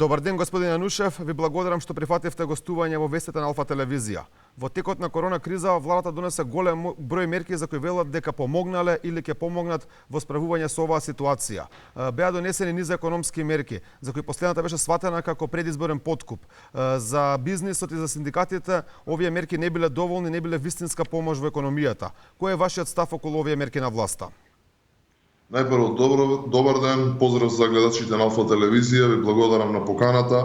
Добар ден, господин Янушев. Ви благодарам што прифативте гостување во вестите на Алфа телевизија. Во текот на корона криза, владата донесе голем број мерки за кои велат дека помогнале или ќе помогнат во справување со оваа ситуација. Беа донесени низ економски мерки, за кои последната беше сватена како предизборен подкуп. За бизнисот и за синдикатите, овие мерки не биле доволни, не биле вистинска помош во економијата. Кој е вашиот став околу овие мерки на власта? Најпрво, добар ден, поздрав за гледачите на Алфа телевизија, ви благодарам на поканата.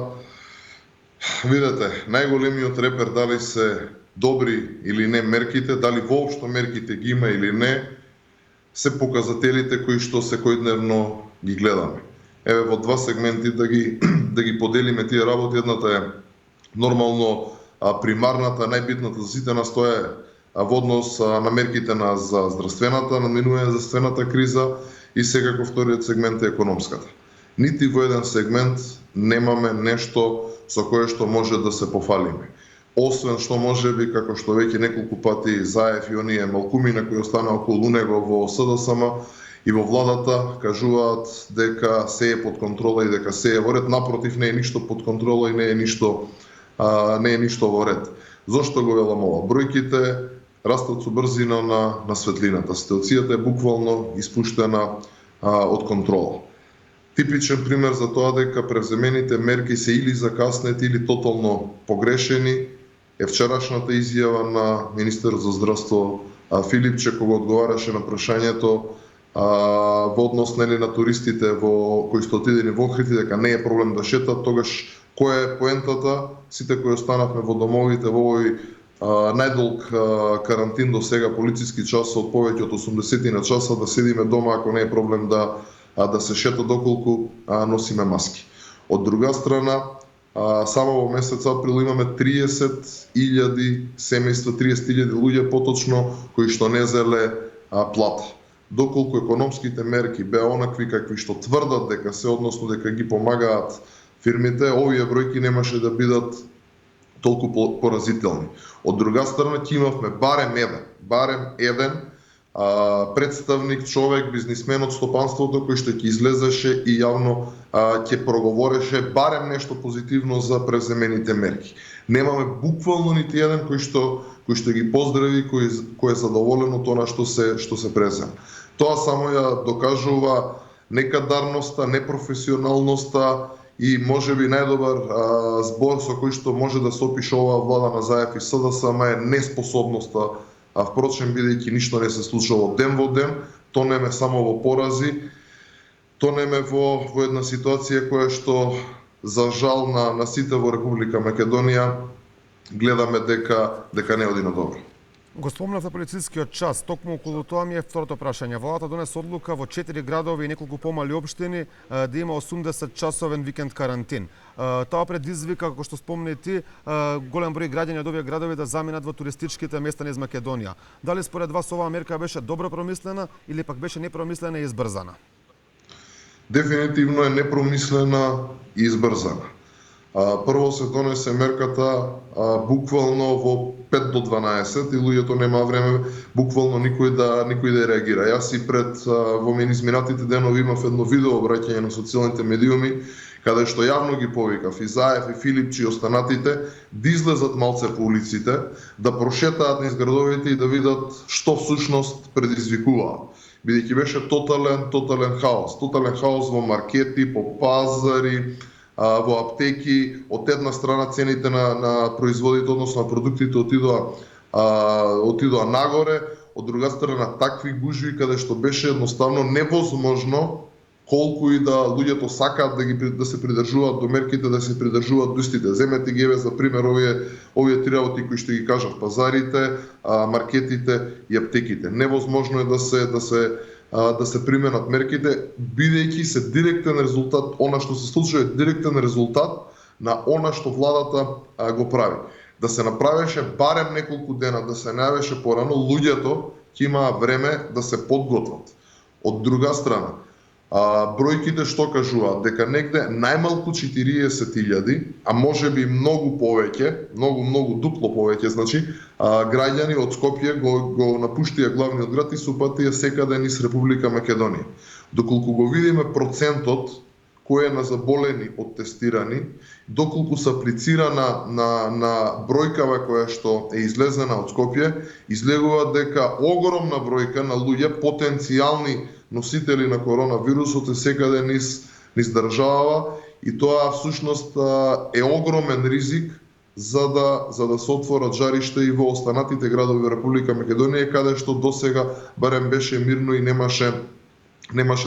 Видете, најголемиот репер дали се добри или не мерките, дали воопшто мерките ги има или не, се показателите кои што секојдневно ги гледаме. Еве во два сегменти да ги поделиме тие работи. Едната е нормално примарната, најбитната за сите нас, тоа е во однос на мерките за здравствената, наминување за здравствената криза, и секако вториот сегмент е економската. Нити во еден сегмент немаме нешто со кое што може да се пофалиме. Освен што можеби, како што веќе неколку пати Заев и оние малкумина кои остана околу него во СДСМ и во владата кажуваат дека се е под контрола и дека се е во ред. Напротив, не е ништо под контрола и не е ништо во ред. Зошто го велам ова? Бројките растат со брзина на светлината. Ситуацијата е буквално испуштена од контрола. Типичен пример за тоа дека превземените мерки се или закаснети или тотално погрешени е вчерашната изјава на министерот за здравство Филипче, кога одговараше на прашањето во однос на туристите кои што отидени во Охрид, дека не е проблем да шетат. Тогаш која е поентата? Сите кои останавме во домовите во овој најдолг карантин до сега, полициски час од повеќе од 80 на часа, да седиме дома ако не е проблем да се шета, доколку носиме маски. Од друга страна, само во месец април имаме 30.000 семејства, 30.000 луѓе поточно кои што не зеле плата. Доколку економските мерки беа онакви какви што тврдат дека се, односно дека ги помагаат фирмите, овие бројки немаше да бидат толку поразителни. Од друга страна, ќе имавме барем еден представник, човек, бизнисмен од стопанството кој што ќе излезеше и јавно ќе проговореше барем нешто позитивно за превземените мерки. Немаме буквално нити еден кој што ги поздрави, кој е задоволен од тоа што се презема. Тоа само ја докажува некадарноста, непрофесионалноста и можеби најдобар збор со кој што може да се опише оваа влада на Заев и СДСМ е неспособноста, впрочем, бидејќи ништо не се случува ден во ден, тонеме само во порази, тонеме во една ситуација која што за жал на сите во Република Македонија гледаме дека не оди на добро. Го спомнавте полицискиот час, токму околу тоа ми е второто прашање. Владата донесе одлука во 4 градови и неколку помали општини да има 80-часовен викенд карантин. Тоа предизвика, како што спомна и ти, голем број граѓани од овие градови да заминат во туристичките места низ Македонија. Дали според вас оваа мерка беше добро промислена или пак беше непромислена и избрзана? Дефинитивно е непромислена и избрзана. Прво се донесе мерката буквално во 5 до 12 и луѓето нема време буквално никој да реагира. Јас и пред во изминатите денови имав едно видео обраќање на социјалните медиуми каде што јавно ги повикав и Заев и Филипчи и останатите да излезат малце по улиците, да прошетаат низ градовите и да видат што всушност предизвикуваат. Бидејќи беше тотален хаос. Тотален хаос во маркети, по пазари, во аптеки. Од една страна цените на производите, односно на продуктите отидоа нагоре, од друга страна такви гужви каде што беше едноставно невозможно, колку и да луѓето сакаат да се придржуваат до мерките, да се придржуваат до истите. Земете ги за пример овие три работи кои што ги кажав: пазарите, маркетите и аптеките. Невозможно е да се применат мерките, бидејќи се директен резултат, она што се случува е директен резултат на она што владата го прави. Да се направеше барем неколку дена, да се најавеше порано, луѓето ќе имаа време да се подготват. Од друга страна, бројките што кажуваат дека негде најмалку 40.000, а можеби многу повеќе, многу дупло повеќе, значи граѓани од Скопје го напуштија главниот град и се упатија секаде низ Република Македонија. Доколку го видиме процентот кој е на заболени од тестирани, доколку се аплицира на бројкава која што е излезена од Скопје, излегува дека огромна бројка на луѓе, потенцијални носители на коронавирусот е секаде низ држава и тоа всушност е огромен ризик за да се отворат жаришта и во останатите градови во Република Македонија, каде што досега барем беше мирно и немаше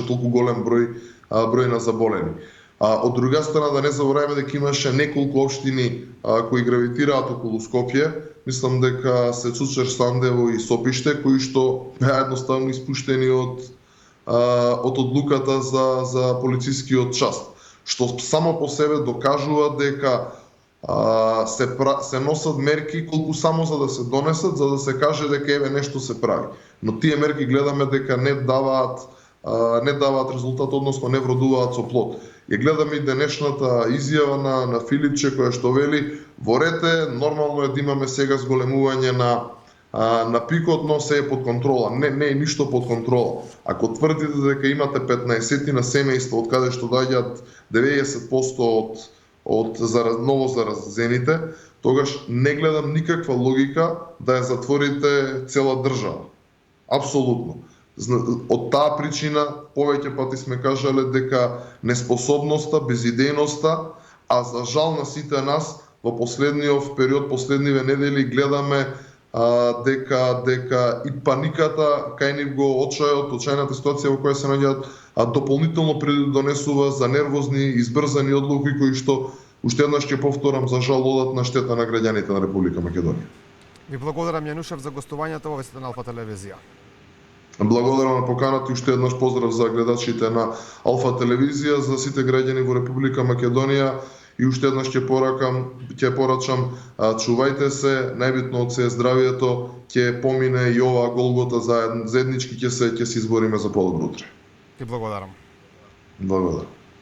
толку голем број на заболени. Од друга страна, да не забораваме дека имаше неколку општини кои гравитираат околу Скопје. Мислам дека се Цучер, Сандево и Сопиште, кои што беа едноставно испуштени од одлуката за полицискиот част. Што само по себе докажува дека се носат мерки колку само за да се донесат, за да се каже дека еве нешто се прави. Но тие мерки гледаме дека не даваат резултат, односно не вродуваат со плод. Ја гледам и денешната изјава на Филипче која што вели: ворете, нормално е да имаме сега зголемување на пикот, но се е под контрола. Не е ништо под контрола. Ако тврдите дека имате 15 на семејства од каде што доаѓаат 90% од ново заразените, тогаш не гледам никаква логика да ја затворите цела држава. Апсолутно. Од таа причина, повеќе пати сме кажале дека неспособноста, безидејноста, а за жал на сите нас, во последниот период, последниве недели гледаме дека и паниката кај нив го очајната ситуација во која се наоѓаат, дополнително предонесува за нервозни, избрзани одлуки кои што, уште еднаш ќе повторам, за жал одат на штета на граѓаните на Република Македонија. Ви благодарам, Јанушев, за гостувањето во вестите на Алфа телевизија. Благодарам на поканата и уште еднаш поздрав за гледачите на Алфа телевизија, за сите граѓани во Република Македонија и уште еднаш ќе порачам, чувајте се, најбитно од се е здравието, ќе помине и оваа голгота заеднички ќе се избориме за подобро утре. Ти благодарам. Благодарам.